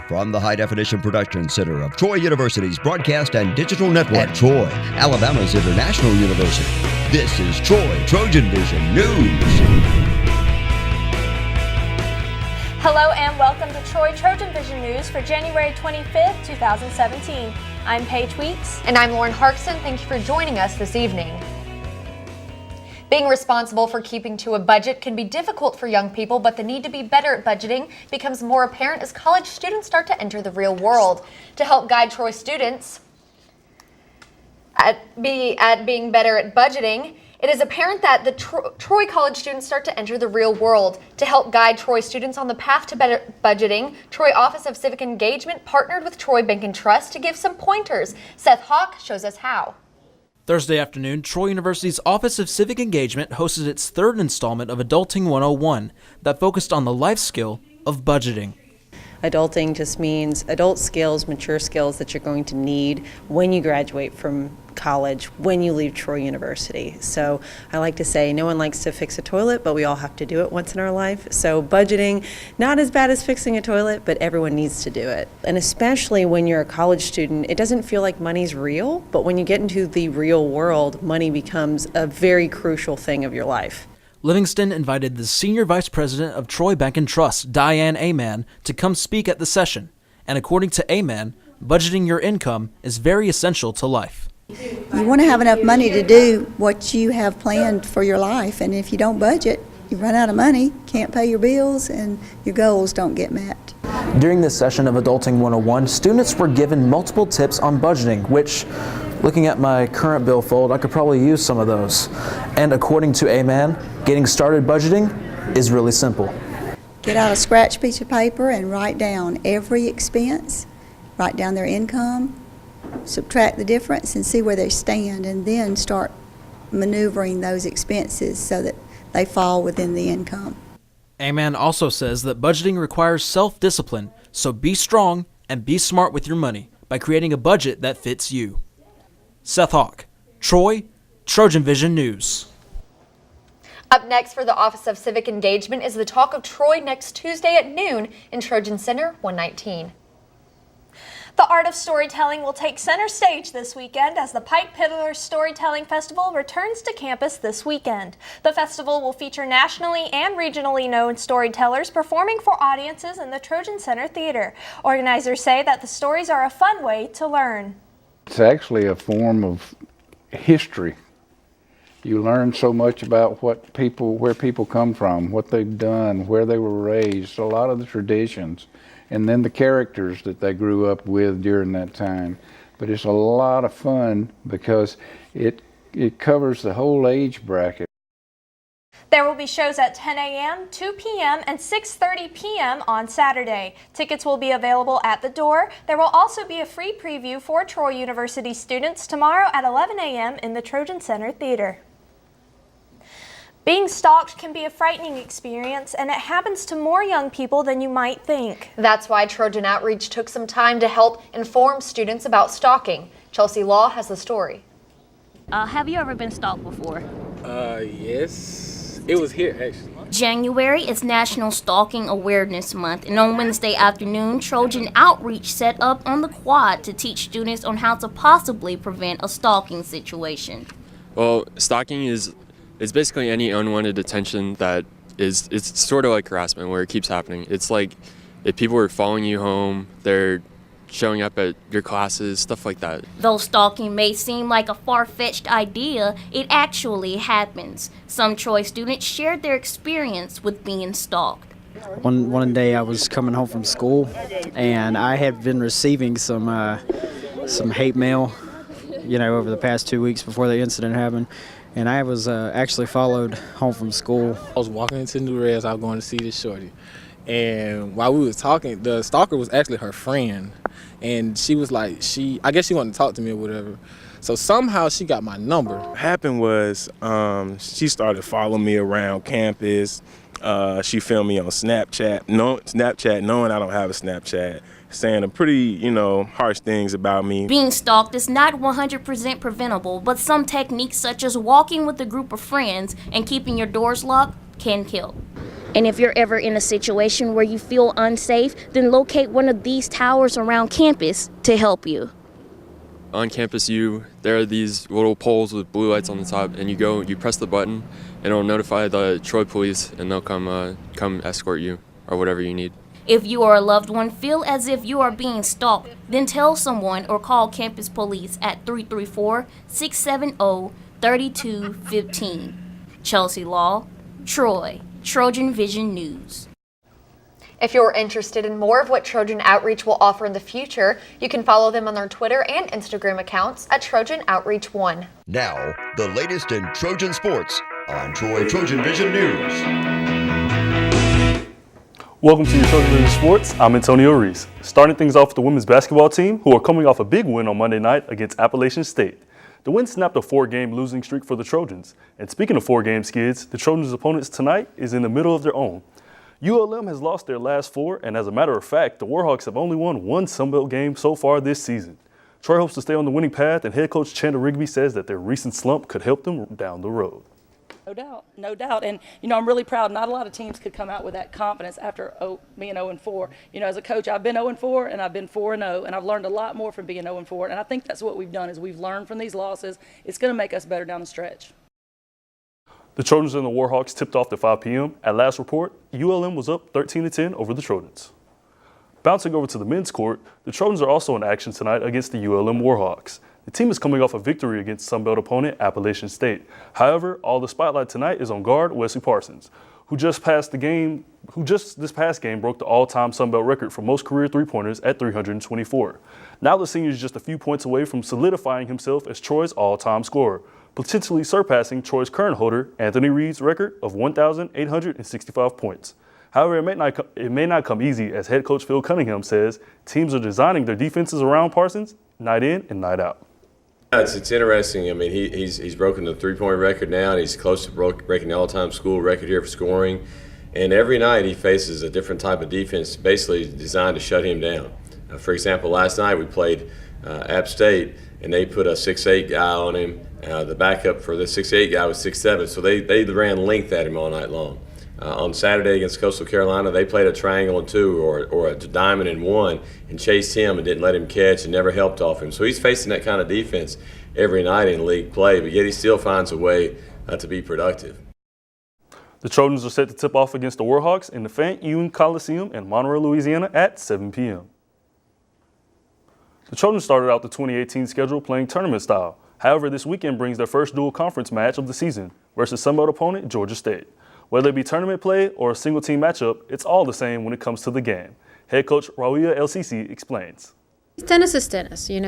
From the High Definition Production Center of Troy University's Broadcast and Digital Network at Troy, Alabama's International University, this is Troy TrojanVision News. Hello and welcome to Troy TrojanVision News for January 25th, 2017. I'm Paige Weeks. And I'm Lauren Harkson. Thank you for joining us this evening. Being responsible for keeping to a budget can be difficult for young people, but the need to be better at budgeting becomes more apparent as college students start to enter the real world. To help guide Troy students at being better at budgeting, it is apparent that the Troy college students start to enter the real world. To help guide Troy students on the path to better budgeting, Troy Office of Civic Engagement partnered with Troy Bank and Trust to give some pointers. Seth Hawk shows us how. Thursday afternoon, Troy University's Office of Civic Engagement hosted its third installment of Adulting 101 that focused on the life skill of budgeting. Adulting just means adult skills, mature skills that you're going to need when you graduate from college, when you leave Troy University. So I like to say no one likes to fix a toilet, but we all have to do it once in our life. So budgeting, not as bad as fixing a toilet, but everyone needs to do it. And especially when you're a college student, it doesn't feel like money's real, but when you get into the real world, money becomes a very crucial thing of your life. Livingston invited the Senior Vice President of Troy Bank and Trust, Diane Aman, to come speak at the session. And according to Aman, budgeting your income is very essential to life. You want to have enough money to do what you have planned for your life, and if you don't budget, you run out of money, can't pay your bills, and your goals don't get met. During this session of Adulting 101, students were given multiple tips on budgeting, which, looking at my current billfold, I could probably use some of those. And according to Aman, getting started budgeting is really simple. Get out a scratch piece of paper and write down every expense, write down their income, subtract the difference and see where they stand, and then start maneuvering those expenses so that they fall within the income. Aman also says that budgeting requires self-discipline, so be strong and be smart with your money by creating a budget that fits you. Seth Hawk, Troy, TrojanVision News. Up next for the Office of Civic Engagement is the Talk of Troy next Tuesday at noon in Trojan Center 119. The art of storytelling will take center stage this weekend as the Pike Pillars Storytelling Festival returns to campus this weekend. The festival will feature nationally and regionally known storytellers performing for audiences in the Trojan Center Theater. Organizers say that the stories are a fun way to learn. It's actually a form of history. You learn so much about where people come from, what they've done, where they were raised, a lot of the traditions, and then the characters that they grew up with during that time. But it's a lot of fun because it covers the whole age bracket. There will be shows at 10 a.m., 2 p.m., and 6:30 p.m. on Saturday. Tickets will be available at the door. There will also be a free preview for Troy University students tomorrow at 11 a.m. in the Trojan Center Theater. Being stalked can be a frightening experience, and it happens to more young people than you might think. That's why Trojan Outreach took some time to help inform students about stalking. Chelsea Law has the story. Have you ever been stalked before? Yes. It was here, actually. January is National Stalking Awareness Month, and on Wednesday afternoon, Trojan Outreach set up on the quad to teach students on how to possibly prevent a stalking situation. Well, stalking is basically any unwanted attention that it's sort of like harassment where it keeps happening. It's like if people are following you home, they're showing up at your classes, stuff like that. Though stalking may seem like a far-fetched idea, it actually happens. Some Troy students shared their experience with being stalked. One day I was coming home from school, and I had been receiving some hate mail, over the past 2 weeks before the incident happened. And I was actually followed home from school. I was walking into New Reds. I was going to see this shorty. And while we was talking, the stalker was actually her friend. And she was like, I guess she wanted to talk to me or whatever. So somehow she got my number. What happened was she started following me around campus. She filmed me on Snapchat, knowing I don't have a Snapchat, saying pretty, harsh things about me. Being stalked is not 100% preventable, but some techniques such as walking with a group of friends and keeping your doors locked can kill. And if you're ever in a situation where you feel unsafe, then locate one of these towers around campus to help you. On campus there are these little poles with blue lights on the top, and you press the button and it'll notify the Troy police, and they'll come escort you or whatever you need. If you or a loved one feel as if you are being stalked, then tell someone or call campus police at 334-670-3215. Chelsea Law, Troy, Trojan Vision News. If you're interested in more of what Trojan Outreach will offer in the future, you can follow them on their Twitter and Instagram accounts at Trojan Outreach 1. Now, the latest in Trojan sports on Troy Trojan Vision News. Welcome to your Trojan Vision Sports. I'm Antonio Reese. Starting things off with the women's basketball team, who are coming off a big win on Monday night against Appalachian State. The win snapped a 4-game losing streak for the Trojans. And speaking of 4-game skids, the Trojans' opponents tonight is in the middle of their own. ULM has lost their last 4, and as a matter of fact, the Warhawks have only won one Sunbelt game so far this season. Troy hopes to stay on the winning path, and head coach Chandler Rigby says that their recent slump could help them down the road. No doubt. And, I'm really proud. Not a lot of teams could come out with that confidence after being 0-4. As a coach, I've been 0-4, and I've been 4-0, and I've learned a lot more from being 0-4. And I think that's what we've done is we've learned from these losses. It's going to make us better down the stretch. The Trojans and the Warhawks tipped off at 5 p.m. At last report, ULM was up 13-10 over the Trojans. Bouncing over to the men's court, the Trojans are also in action tonight against the ULM Warhawks. The team is coming off a victory against Sunbelt opponent Appalachian State. However, all the spotlight tonight is on guard Wesley Parsons, who this past game broke the all-time Sunbelt record for most career three-pointers at 324. Now the senior is just a few points away from solidifying himself as Troy's all-time scorer, potentially surpassing Troy's current holder, Anthony Reed's record of 1,865 points. However, it may not come easy, as head coach Phil Cunningham says teams are designing their defenses around Parsons night in and night out. It's interesting. I mean, he's broken the three-point record now, and he's close to breaking the all-time school record here for scoring. And every night he faces a different type of defense, basically designed to shut him down. For example, last night we played App State, and they put a 6'8" guy on him. The backup for the 6'8" guy was 6'7", so they ran length at him all night long. On Saturday against Coastal Carolina, they played a triangle and 2 or a diamond and 1 and chased him and didn't let him catch and never helped off him. So he's facing that kind of defense every night in league play, but yet he still finds a way to be productive. The Trojans are set to tip off against the Warhawks in the Fant Ewing Coliseum in Monroe, Louisiana at 7 p.m. The Trojans started out the 2018 schedule playing tournament style. However, this weekend brings their first dual conference match of the season versus Sunbelt opponent Georgia State. Whether it be tournament play or a single team matchup, it's all the same when it comes to the game. Head coach Rawia LCC explains. Tennis is tennis, the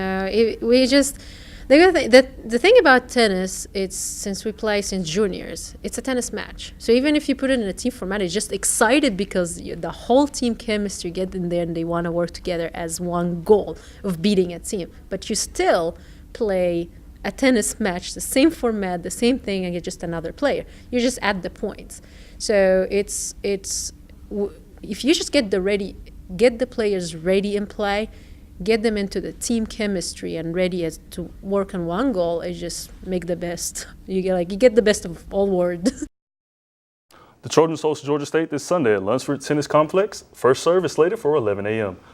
thing about tennis, it's since we play since juniors, it's a tennis match. So even if you put it in a team format, it's just excited because the whole team chemistry get in there and they want to work together as one goal of beating a team. But you still play a tennis match, the same format, the same thing, and you're just another player. You just add the points. So it's if you just get the players ready in play, get them into the team chemistry and ready to work on one goal, and just make the best. You get the best of all worlds. The Trojans host Georgia State this Sunday at Lunsford Tennis Complex. First serve is slated for 11 a.m.